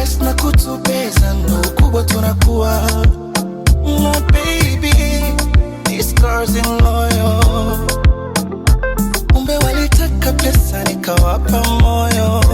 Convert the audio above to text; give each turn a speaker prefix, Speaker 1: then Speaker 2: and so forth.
Speaker 1: stress na kutubeza ndo kubwa tunakuwa. My baby, these girls in loyal. Umbe walitaka pesa nikawapa moyo.